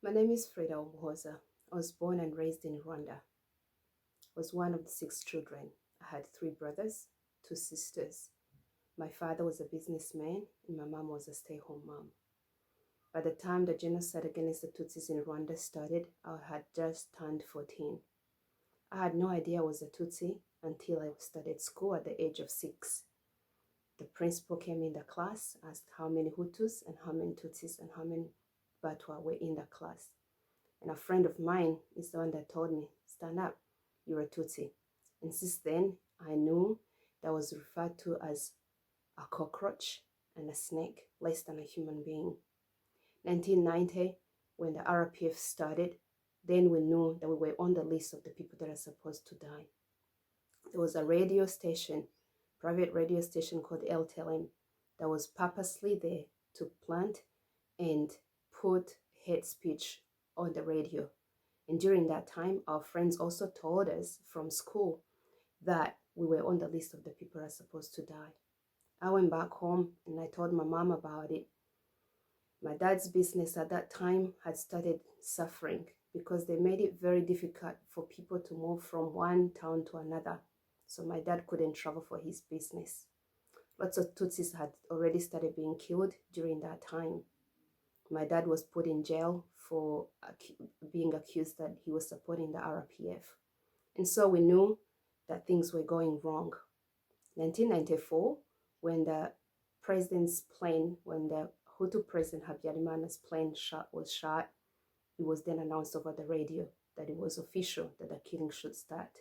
My name is Frida Umuhoza. I was born and raised in Rwanda. I was one of the 6 children. I had 3 brothers, 2 sisters. My father was a businessman and my mom was a stay-home mom. By the time the genocide against the Tutsis in Rwanda started, I had just turned 14. I had no idea I was a Tutsi until I started school at the age of 6. The principal came in the class, asked how many Hutus and how many Tutsis and how many Batwa were in the class. And a friend of mine is the one that told me, stand up, you're a Tutsi. And since then, I knew that was referred to as a cockroach and a snake, less than a human being. 1990, when the RPF started, then we knew that we were on the list of the people that are supposed to die. There was a radio station, private radio station called LTLM, that was purposely there to plant and put hate speech on the radio. And during that time, our friends also told us from school that we were on the list of the people that are supposed to die. I went back home and I told my mom about it. My dad's business at that time had started suffering because they made it very difficult for people to move from one town to another. So my dad couldn't travel for his business. Lots of Tutsis had already started being killed during that time. My dad was put in jail for being accused that he was supporting the RPF. And so we knew that things were going wrong. 1994, when the president's plane, when the Hutu president Habyarimana's plane was shot, it was then announced over the radio that it was official that the killing should start.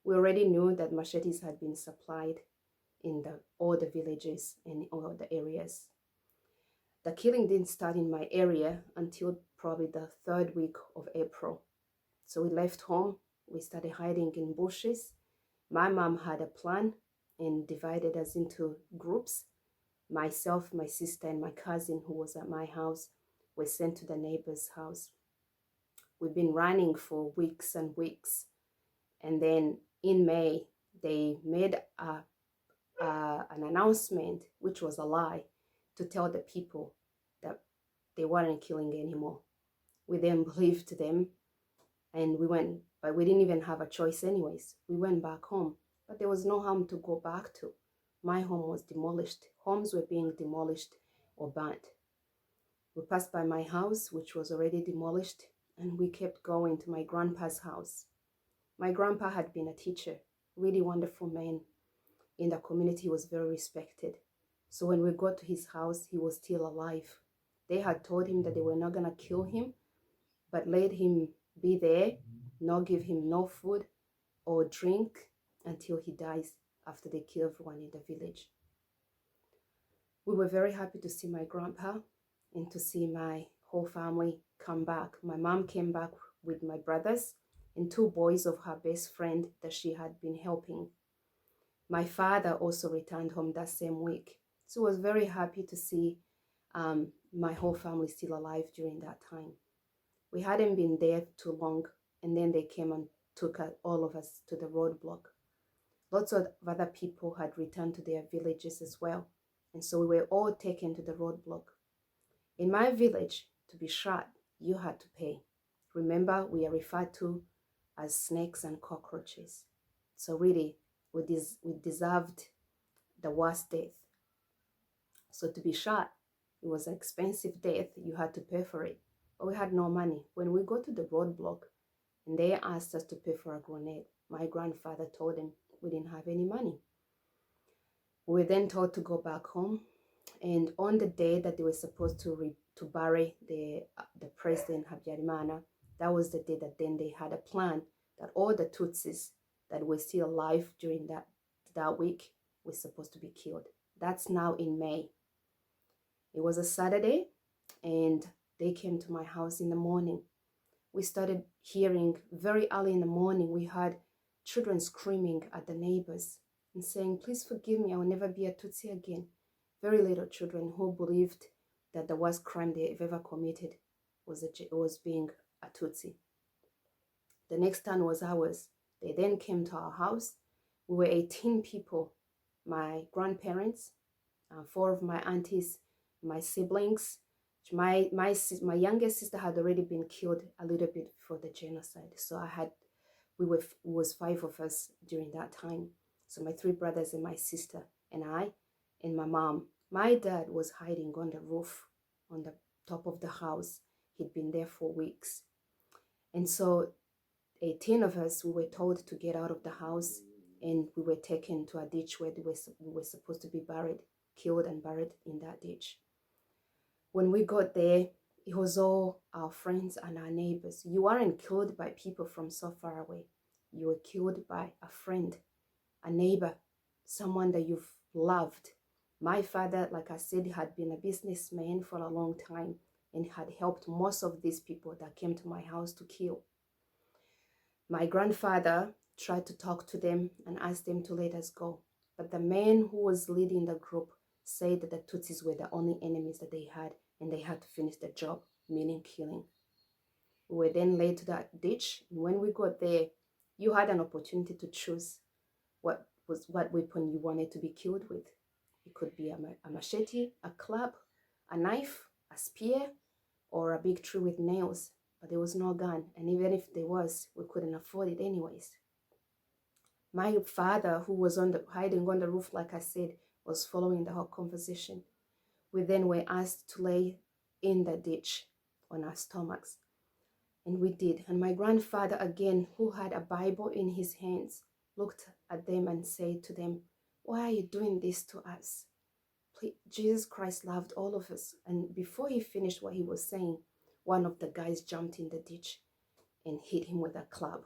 We already knew that machetes had been supplied in all the villages and all the areas. The killing didn't start in my area until probably the 3rd week of April. So we left home, we started hiding in bushes. My mom had a plan and divided us into groups. Myself, my sister, and my cousin, who was at my house, were sent to the neighbor's house. We've been running for weeks and weeks. And then in May, they made an announcement, which was a lie, to tell the people that they weren't killing anymore. We then believed them and we went, but we didn't even have a choice anyways. We went back home, but there was no home to go back to. My home was demolished. Homes were being demolished or burnt. We passed by my house, which was already demolished, and we kept going to my grandpa's house. My grandpa had been a teacher, really wonderful man. In the community, he was very respected. So when we got to his house, he was still alive. They had told him that they were not going to kill him, but let him be there, not give him no food or drink until he dies after they kill everyone in the village. We were very happy to see my grandpa and to see my whole family come back. My mom came back with my brothers and 2 boys of her best friend that she had been helping. My father also returned home that same week. So I was very happy to see my whole family still alive during that time. We hadn't been there too long, and then they came and took all of us to the roadblock. Lots of other people had returned to their villages as well. And so we were all taken to the roadblock. In my village, to be shot, you had to pay. Remember, we are referred to as snakes and cockroaches. So really, we deserved the worst death. So to be shot, it was an expensive death. You had to pay for it. But we had no money. When we got to the roadblock and they asked us to pay for a grenade, my grandfather told them we didn't have any money. We were then told to go back home. And on the day that they were supposed to bury the president Habyarimana, that was the day that then they had a plan that all the Tutsis that were still alive during that week were supposed to be killed. That's now in May. It was a Saturday and they came to my house in the morning. We started hearing very early in the morning, we heard children screaming at the neighbors and saying, please forgive me, I will never be a Tutsi again. Very little children who believed that the worst crime they've ever committed was being a Tutsi. The next turn was ours. They then came to our house. We were 18 people, my grandparents, 4 of my aunties, my siblings, My youngest sister had already been killed a little bit before the genocide. So was 5 of us during that time. So my 3 brothers and my sister and I and my mom. My dad was hiding on the roof on the top of the house. He'd been there for weeks. And so 18 of us, we were told to get out of the house, and we were taken to a ditch where we were supposed to be buried, killed and buried in that ditch. When we got there, it was all our friends and our neighbors. You weren't killed by people from so far away. You were killed by a friend, a neighbor, someone that you've loved. My father, like I said, had been a businessman for a long time and had helped most of these people that came to my house to kill. My grandfather tried to talk to them and ask them to let us go. But the man who was leading the group said that the Tutsis were the only enemies that they had, and they had to finish the job, meaning killing. We were then led to that ditch. And when we got there, you had an opportunity to choose what weapon you wanted to be killed with. It could be a machete, a club, a knife, a spear, or a big tree with nails. But there was no gun, and even if there was, we couldn't afford it anyways. My father, who was hiding on the roof, like I said, was following the whole conversation. We then were asked to lay in the ditch on our stomachs, and we did. And my grandfather, again, who had a Bible in his hands, looked at them and said to them, "Why are you doing this to us? Jesus Christ loved all of us." And before he finished what he was saying, one of the guys jumped in the ditch and hit him with a club.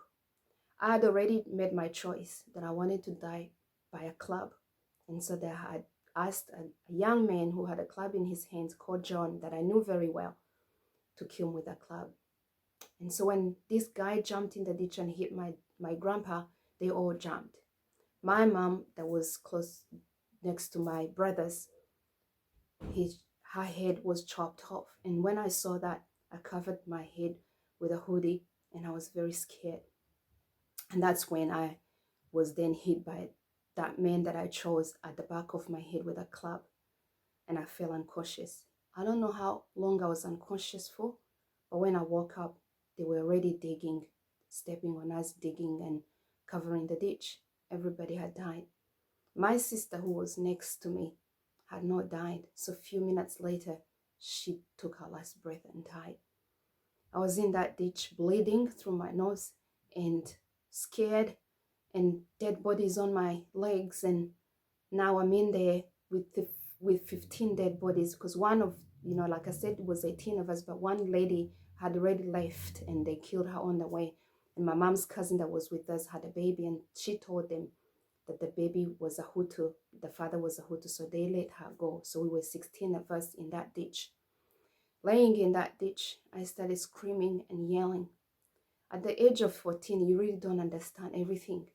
I had already made my choice that I wanted to die by a club. And so they had asked a young man who had a club in his hands called John, that I knew very well, to kill him with a club. And so when this guy jumped in the ditch and hit my grandpa, they all jumped. My mom, that was close next to my brothers, her head was chopped off. And when I saw that, I covered my head with a hoodie, and I was very scared. And that's when I was then hit by that man that I chose at the back of my head with a club, and I fell unconscious. I don't know how long I was unconscious for, but when I woke up, they were already digging, stepping on us, digging and covering the ditch. Everybody had died. My sister, who was next to me, had not died. So a few minutes later, she took her last breath and died. I was in that ditch, bleeding through my nose and scared, and dead bodies on my legs. And now I'm in there with 15 dead bodies, because one of, like I said, it was 18 of us, but one lady had already left and they killed her on the way. And my mom's cousin that was with us had a baby, and she told them that the baby was a Hutu, the father was a Hutu, so they let her go. So we were 16 of us in that ditch. Laying in that ditch, I started screaming and yelling. At the age of 14, you really don't understand everything.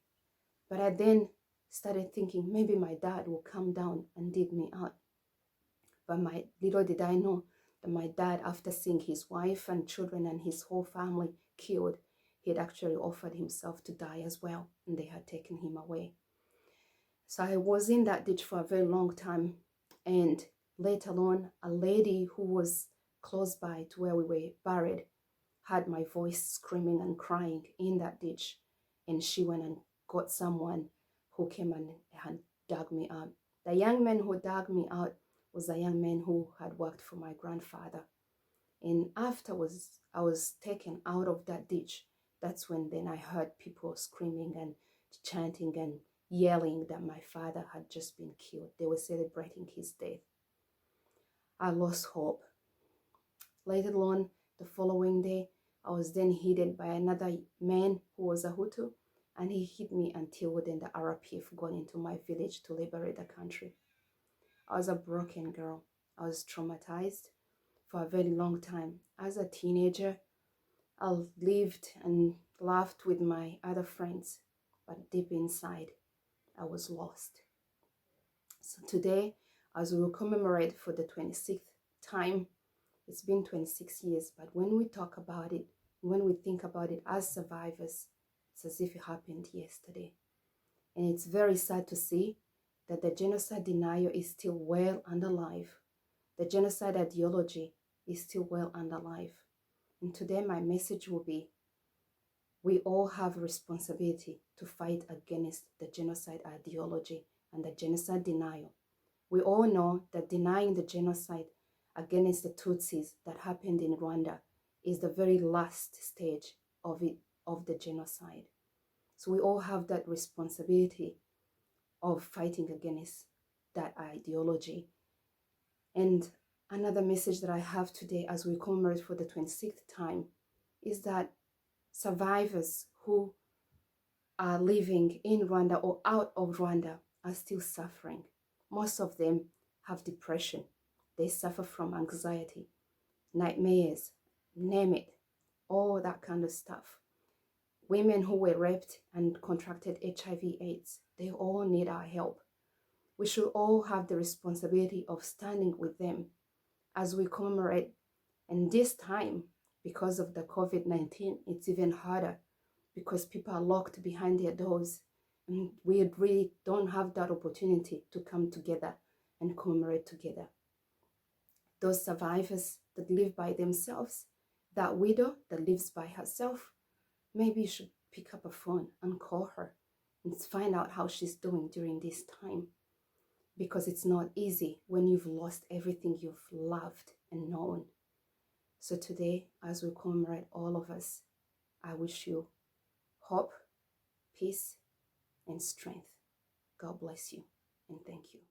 But I then started thinking, maybe my dad will come down and dig me out. But little did I know that my dad, after seeing his wife and children and his whole family killed, he had actually offered himself to die as well, and they had taken him away. So I was in that ditch for a very long time, and later on, a lady who was close by to where we were buried had my voice screaming and crying in that ditch, and she went and got someone who came and dug me out. The young man who dug me out was a young man who had worked for my grandfather. And afterwards, I was taken out of that ditch. That's when then I heard people screaming and chanting and yelling that my father had just been killed. They were celebrating his death. I lost hope. Later on, the following day, I was then hit by another man who was a Hutu, and he hit me until then the RPF got into my village to liberate the country. I was a broken girl. I was traumatized for a very long time. As a teenager, I lived and laughed with my other friends, but deep inside, I was lost. So today, as we will commemorate for the 26th time, it's been 26 years, but when we talk about it, when we think about it as survivors, it's as if it happened yesterday. And it's very sad to see that the genocide denial is still well and alive. The genocide ideology is still well and alive. And today my message will be, we all have a responsibility to fight against the genocide ideology and the genocide denial. We all know that denying the genocide against the Tutsis that happened in Rwanda is the very last stage of the genocide. So we all have that responsibility of fighting against that ideology. And another message that I have today as we commemorate for the 26th time is that survivors who are living in Rwanda or out of Rwanda are still suffering. Most of them have depression. They suffer from anxiety, nightmares, name it, all that kind of stuff. Women who were raped and contracted HIV/AIDS, they all need our help. We should all have the responsibility of standing with them as we commemorate. And this time, because of the COVID-19, it's even harder because people are locked behind their doors. And we really don't have that opportunity to come together and commemorate together. Those survivors that live by themselves, that widow that lives by herself, maybe you should pick up a phone and call her and find out how she's doing during this time. Because it's not easy when you've lost everything you've loved and known. So today, as we commemorate all of us, I wish you hope, peace, and strength. God bless you, and thank you.